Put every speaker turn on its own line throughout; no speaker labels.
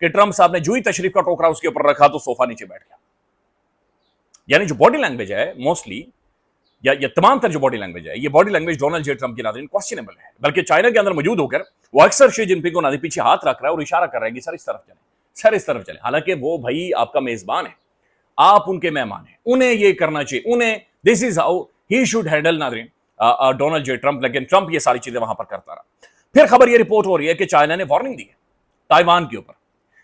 کہ ٹرمپ صاحب نے جو ہی تشریف کا ٹوکرا اس کے اوپر رکھا تو صوفہ نیچے بیٹھ گیا. یعنی جو باڈی لینگویج ہے موسٹلی یا تمام تر جو باڈی لینگویج ہے، یہ body language Donald J Trump کی ناظرین کوسچنیبل ہے. بلکہ چائنا کے اندر موجود ہو کر وہ اکثر شی جن پنگ کو ناظرین پیچھے ہاتھ رکھ رہا ہے اور اشارہ کر رہا ہے کہ سر اس طرف چلیں، سر اس طرف چلیں. حالانکہ وہ بھائی آپ کا میزبان ہے، آپ ان کے مہمان ہیں، انہیں یہ کرنا چاہیے، انہیں this is how he should handle ناظرین ڈونلڈ جے ٹرمپ. لیکن ٹرمپ یہ ساری چیزیں وہاں پر کرتا رہا. پھر خبر یہ رپورٹ ہو رہی ہے کہ چائنا نے وارننگ دی ہے تائیوان کے اوپر.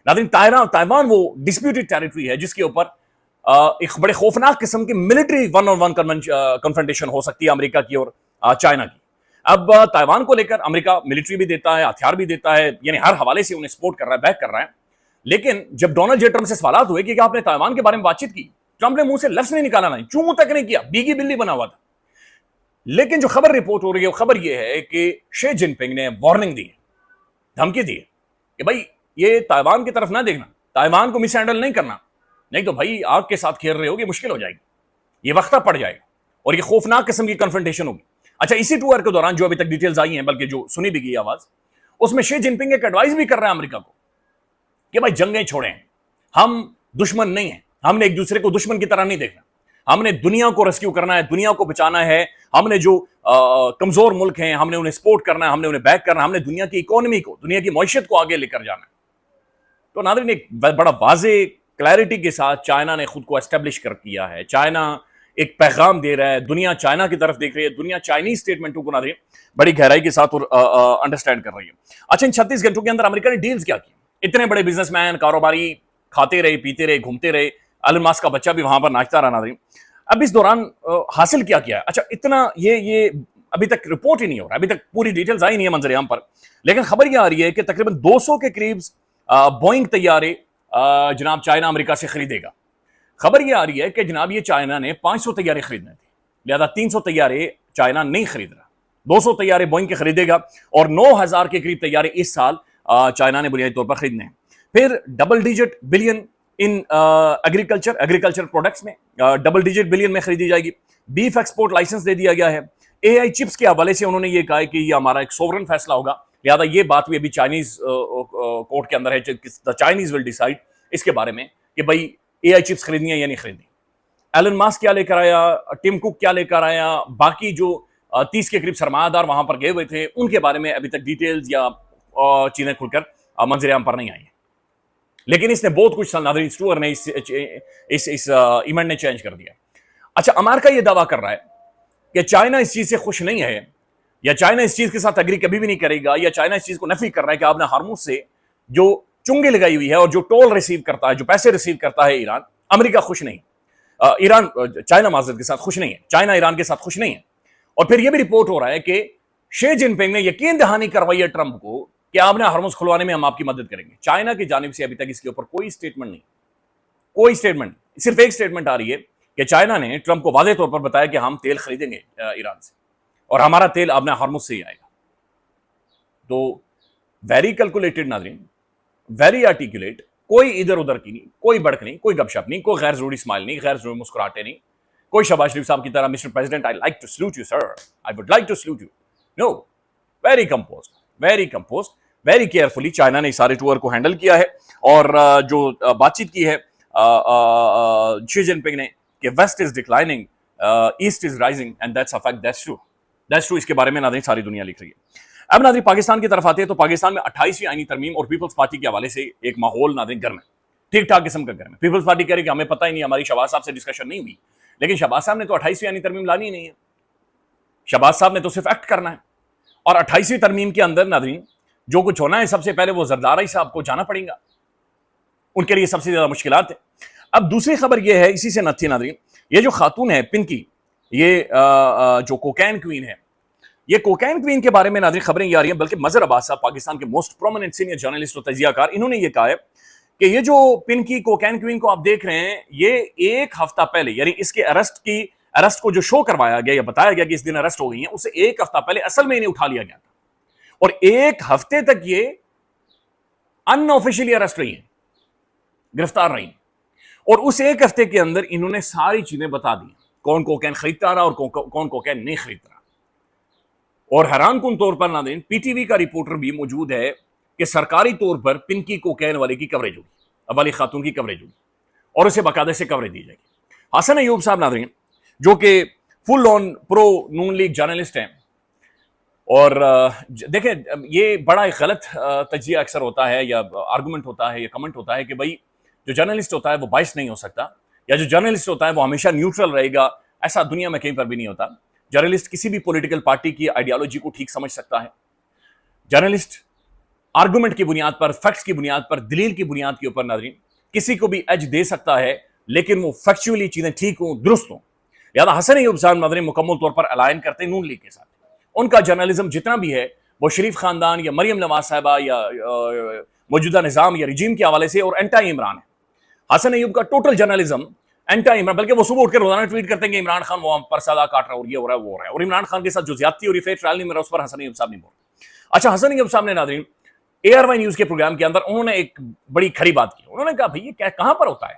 ناظرین تائیوان وہ ڈسپیوٹڈ ٹیریٹری ہے جس کے اوپر ایک بڑے خوفناک قسم کی military one on one confrontation ہو سکتی ہے امریکہ کی اور چائنا کی. اب تائیوان کو لے کر امریکہ ملٹری بھی دیتا ہے، ہتھیار بھی دیتا ہے، یعنی ہر حوالے سے انہیں سپورٹ کر رہا ہے، بیک کر رہا ہے. لیکن جب ڈونلڈ جے ٹرمپ سے سوالات ہوئے کہ آپ نے تائیوان کے بارے میں بات چیت کی، ٹرمپ نے منہ سے لفظ نہیں نکالا، نہیں چوں تک نہیں کیا، بیگی بلی بنا ہوا تھا. لیکن جو خبر رپورٹ ہو رہی ہے وہ خبر یہ ہے کہ شی جن پنگ نے وارننگ دی ہے، دھمکی دی ہے کہ بھائی یہ تائیوان کی طرف نہ دیکھنا، تائیوان کو مس ہینڈل نہیں کرنا، نہیں تو بھائی آگ کے ساتھ کھیل رہے ہوگی، مشکل ہو جائے گی، یہ وقتہ پڑ جائے گا اور یہ خوفناک قسم کی کنفرنٹیشن ہوگی. اچھا، اسی ٹور کے دوران جو ابھی تک ڈیٹیلز آئی ہیں، بلکہ جو سنی بھی گئی آواز، اس میں شی جن پنگ ایک ایڈوائز بھی کر رہا ہے امریکہ کو کہ بھائی جنگیں چھوڑیں، ہم دشمن نہیں ہیں، ہم نے ایک دوسرے کو دشمن کی طرح نہیں دیکھنا، ہم نے دنیا کو ریسکیو کرنا ہے، دنیا کو بچانا ہے، ہم نے جو کمزور ملک ہیں ہم نے انہیں سپورٹ کرنا ہے، ہم نے انہیں بیک کرنا ہے، ہم نے دنیا کی اکانومی کو، دنیا کی معیشت کو آگے لے کر جانا ہے. تو ناظرین ایک بڑا واضح کلیئرٹی کے ساتھ چائنا نے خود کو اسٹیبلش کر کیا ہے. چائنا ایک پیغام دے رہا ہے، دنیا چائنا کی طرف دیکھ رہی ہے، دنیا چائنیز اسٹیٹمنٹوں کو ناظرین بڑی گہرائی کے ساتھ انڈرسٹینڈ کر رہی ہے. اچھا، ان 36 گھنٹوں کے اندر امریکہ نے ڈیلز کیا کی؟ اتنے بڑے بزنس مین، کاروباری کھاتے رہے، پیتے رہے، گھومتے رہے، ایلن ماسک کا بچہ بھی وہاں پر ناچتا رہا. ناظرین اب اس دوران حاصل کیا ہے؟ اچھا، اتنا یہ ابھی تک رپورٹ ہی نہیں ہو رہا، ابھی تک پوری ڈیٹیلز آئی نہیں ہے منظر عام پر. لیکن خبر یہ آ رہی ہے کہ تقریباً 200 کے قریب بوئنگ طیارے جناب چائنا امریکہ سے خریدے گا. خبر یہ آ رہی ہے کہ جناب یہ چائنا نے 500 طیارے خریدنے تھے، لہذا 300 طیارے چائنا نہیں خرید رہا، 200 طیارے بوئنگ کے خریدے گا اور 9000 کے قریب طیارے اس سال چائنا نے بنیادی طور پر خریدنے ہیں. پھر double digit billion in agriculture products میں ڈبل ڈیجٹ بلین میں خریدی جائے گی. بیف ایکسپورٹ لائسنس دے دیا گیا ہے. اے آئی چپس کے حوالے سے انہوں نے یہ کہا ہے کہ یہ ہمارا ایک سوورن فیصلہ ہوگا، لہذا یہ بات بھی ابھی چائنیز کورٹ کے اندر ہے، the Chinese will decide اس کے بارے میں کہ بھائی اے آئی چپس خریدنی ہے یا نہیں خریدنی. ایلن ماسک کیا لے کر آیا، ٹم کوک کیا لے کر آیا، باقی جو 30 کے قریب سرمایہ دار وہاں پر گئے ہوئے تھے ان کے بارے میں ابھی تک ڈیٹیلز یا چیزیں کھل کر منظر عام پر نہیں آئی ہیں. لیکن اس نے بہت کچھ ناظرین اسٹور نے اس ایونٹ نے چینج کر دیا. اچھا، امریکہ یہ دعویٰ کر رہا ہے کہ چائنا اس چیز سے خوش نہیں ہے، یا چائنا اس چیز کے ساتھ اگری کبھی بھی نہیں کرے گا، یا چائنا اس چیز کو نفی کر رہا ہے کہ آپ نے ہارموز سے جو چنگی لگائی ہوئی ہے اور جو ٹول ریسیو کرتا ہے، جو پیسے ریسیو کرتا ہے ایران، امریکہ خوش نہیں، چائنا معذرت کے ساتھ خوش نہیں ہے، چائنا ایران کے ساتھ خوش نہیں ہے. اور پھر یہ بھی رپورٹ ہو رہا ہے کہ شی جن پنگ نے یقین دہانی کروائی ہے ٹرمپ کو کہ آپ نے ہارموز کھلوانے میں ہم آپ کی مدد کریں گے. چائنا کی جانب سے ابھی تک اس کے اوپر کوئی اسٹیٹمنٹ نہیں، کوئی اسٹیٹمنٹ، صرف ایک اسٹیٹمنٹ آ رہی ہے کہ چائنا نے ٹرمپ کو واضح طور پر بتایا کہ ہم تیل خریدیں گے ایران سے اور ہمارا تیل آپ نے ہارموز سے ہی آئے گا. تو ویری کیلکولیٹڈ ناظرین، ویری آرٹیکولیٹ، کوئی ادھر ادھر کی نہیں، کوئی بڑک نہیں، کوئی گپ شپ نہیں، کوئی غیر ضروری اسمائل نہیں، غیر ضروری مسکراہٹے نہیں، کوئی شہباز شریف صاحب کی طرح Mr President I like to salute you sir, I would like to salute you. No, very composed, very composed, very carefully China نے اس سارے ٹور کو ہینڈل کیا ہے. اور جو بات چیت کی ہے شی جن پنگ نے کہ west is declining, east is rising and that's a fact, that's true, that's true. اس کے بارے میں ناظرین ساری دنیا لکھ رہی ہے. اب ناظرین پاکستان کی طرف آتے ہیں تو پاکستان میں 28ویں آئینی ترمیم اور پیپلز پارٹی کے حوالے سے ایک ماحول ناظرین گرم ہے، ٹھیک ٹھاک قسم کا گرم ہے. پیپلز پارٹی کہہ رہی کہ ہمیں پتہ ہی نہیں، ہماری شہباز صاحب سے ڈسکشن نہیں ہوئی. لیکن شہباز صاحب نے تو 28ویں آئینی ترمیم لانی ہی نہیں ہے، شہباز صاحب نے تو صرف ایکٹ کرنا ہے. اور 28ویں ترمیم کے اندر ناظرین جو کچھ ہونا ہے سب سے پہلے وہ زرداری صاحب کو جانا پڑے گا، ان کے لیے سب سے زیادہ مشکلات ہیں. اب دوسری خبر یہ ہے، اسی سے نتھی ناظرین، یہ جو خاتون ہے پنکی، یہ جو کوکین کوئین ہے، یہ کوکین کوئین کے بارے میں ناظرین خبریں یہ آ رہی ہیں، بلکہ مظہر عباس صاحب پاکستان کے موسٹ پرومیننٹ سینئر جرنلسٹ اور تجزیہ کار، انہوں نے یہ کہا ہے کہ یہ جو پنکی کوکین کوئین کو آپ دیکھ رہے ہیں، یہ ایک ہفتہ پہلے، یعنی اس کے ارسٹ کو جو شو کروایا گیا یا بتایا گیا کہ اس دن ارسٹ ہو گئی ہیں، اسے ایک ہفتہ پہلے اصل میں انہیں اٹھا لیا گیا تھا اور ایک ہفتے تک یہ ان آفیشیلی ارسٹ رہی ہیں، گرفتار رہی ہیں. اور اس ایک ہفتے کے اندر انہوں نے ساری چیزیں بتا دی، کون کوکین خریدتا رہا اور کون کوکین نہیں خریدتا رہا. اور حیران کن طور پر ناظرین پی ٹی وی کا رپورٹر بھی موجود ہے کہ سرکاری طور پر پنکی کوکین والے کی کوریج ہوگی، والی خاتون کی کوریج ہوگی اور اسے باقاعدہ سے کوریج دی جائے گی۔ حسن ایوب صاحب ناظرین جو کہ فل آن پرو نون لیگ جرنلسٹ ہیں، اور دیکھیں یہ بڑا ایک غلط تجزیہ اکثر ہوتا ہے یا آرگومنٹ ہوتا ہے یا کمنٹ ہوتا ہے کہ بھائی جو جرنلسٹ ہوتا ہے وہ بائس نہیں ہو سکتا، یا جو جرنلسٹ ہوتا ہے وہ ہمیشہ نیوٹرل رہے گا۔ ایسا دنیا میں کہیں پر بھی نہیں ہوتا۔ جرنلسٹ کسی بھی پولیٹیکل پارٹی کی آئیڈیالوجی کو ٹھیک سمجھ سکتا ہے۔ جرنلسٹ آرگومنٹ کی بنیاد پر، فیکٹس کی بنیاد پر، دلیل کی بنیاد کے اوپر ناظرین کسی کو بھی ایج دے سکتا ہے، لیکن وہ فیکچولی چیزیں ٹھیک ہوں، درست ہوں۔ لہٰذا حسن ایوب صاحب ناظرین مکمل طور پر الائن کرتے ہیں نون لیگ کے ساتھ۔ ان کا جرنلزم جتنا بھی ہے وہ شریف خاندان یا مریم نواز صاحبہ یا موجودہ نظام یا رجیم کے حوالے سے اور اینٹی عمران ہے۔ حسن ایوب کا ٹوٹل جرنلزم اینٹی عمران، بلکہ وہ صبح اٹھ کے روزانہ ٹویٹ کرتے ہیں کہ عمران خان وہاں پر سادہ کاٹ رہا ہے اور یہ ہو رہا ہے وہ ہو رہا ہے، اور عمران خان کے ساتھ جو زیادتی اور فیئر ٹرائل نہیں میرا اس پر حسن ایوب صاحب نہیں بول۔ اچھا، حسن ایوب صاحب نے ناظرین ARY نیوز کے پروگرام کے اندر انہوں نے ایک بڑی کھری بات کی۔ انہوں نے کہا بھائی یہ کہاں پر ہوتا ہے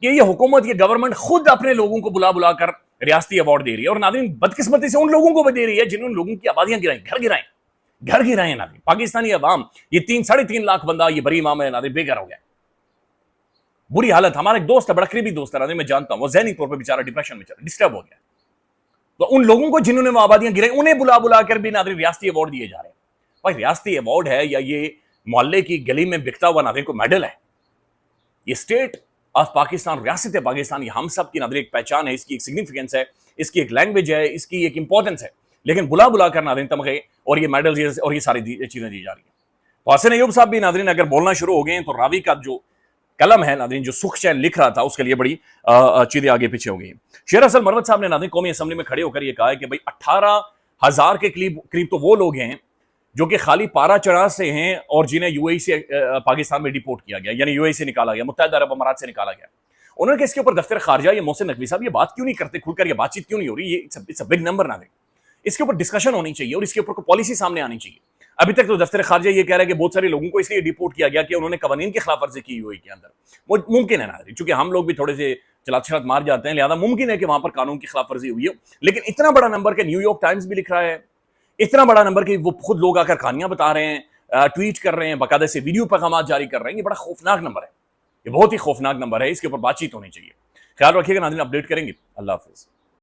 کہ یہ حکومت، یہ گورنمنٹ خود اپنے لوگوں کو بلا بلا کر ریاستی ایوارڈ دے رہی ہے، اور ناظرین بدقسمتی سے ان لوگوں کو بھی دے رہی ہے جنہوں نے لوگوں کی آبادیاں گرائیں، گھر گرائے ہیں ناظرین۔ پاکستانی عوام، یہ 3.5 لاکھ بندہ یہ بری امام ہے ناظرین، بے گھر ہو گیا، بری حالت۔ ہمارا ایک دوست ہے، بڑا قریبی دوست ہے ناظرین، میں جانتا ہوں، وہ ذہنی طور پہ بیچارہ ڈپریشن میں چل ڈسٹرب ہو گیا۔ تو ان لوگوں کو جنہوں نے وہ آبادیاں گرائی انہیں بلا بلا کر بھی ناظرین ریاستی ایوارڈ دیے جا رہے ہیں۔ بھائی ریاستی ایوارڈ ہے یا یہ محلے کی گلی میں بکتا ہوا ناظرین کو میڈل ہے؟ یہ اسٹیٹ آف پاکستان، ریاست پاکستان، یہ ہم سب کی ناظرین ایک پہچان ہے، اس کی ایک سگنیفیکینس ہے، اس کی ایک لینگویج ہے، اس کی ایک امپورٹنس ہے، لیکن بلا بلا کر ناظرین تمغے اور یہ میڈلز اور یہ ساری چیزیں دی جا رہی ہیں۔ تو حسن ایوب صاحب بھی ناظرین اگر بولنا شروع ہو گئے ہیں تو راوی کا جو قلم ہے ناظرین، جو سکھ چین لکھ رہا تھا، اس کے لیے بڑی چیزیں آگے پیچھے ہو گئی ہیں۔ شیر حسن مروت صاحب نے ناظرین قومی اسمبلی میں کھڑے ہو کر یہ کہا ہے کہ بھائی 18,000 کے قریب تو وہ لوگ ہیں جو کہ خالی پارا چڑھا سے ہیں اور جنہیں UAE سے پاکستان میں ڈیپورٹ کیا گیا، یعنی UAE سے نکالا گیا، متحدہ عرب امارات سے نکالا گیا۔ انہوں نے کہ اس کے اوپر دفتر خارجہ یا محسن نقوی صاحب یہ بات کیوں نہیں کرتے کھل کر، یہ بات چیت کیوں نہیں ہو رہی؟ یہ بگ نمبر ناظرین، اس کے اوپر ڈسکشن ہونی چاہیے اور اس کے اوپر کوئی پالیسی سامنے آنی چاہیے۔ ابھی تک تو دفتر خارجہ یہ کہہ رہا ہے کہ بہت سارے لوگوں کو اس لیے ڈیپورٹ کیا گیا کہ انہوں نے قوانین کی خلاف ورزی کی UAE کے اندر۔ ممکن ہے ناظرین، چونکہ ہم لوگ بھی تھوڑے سے چلات شلات مار جاتے ہیں، لہذا ممکن ہے کہ وہاں پر قانون کی خلاف ورزی ہوئی ہو، لیکن اتنا بڑا نمبر کہ نیو یارک ٹائمز بھی لکھ رہا ہے، اتنا بڑا نمبر کہ وہ خود لوگ آ کر کہانیاں بتا رہے ہیں، ٹویٹ کر رہے ہیں، باقاعدہ سے ویڈیو پیغامات جاری کر رہے ہیں، یہ بڑا خوفناک نمبر ہے، یہ بہت ہی خوفناک نمبر ہے، اس کے اوپر بات چیت ہونی چاہیے۔ خیال رکھیے گا ناظرین، اپڈیٹ کریں گے۔ اللہ حافظ۔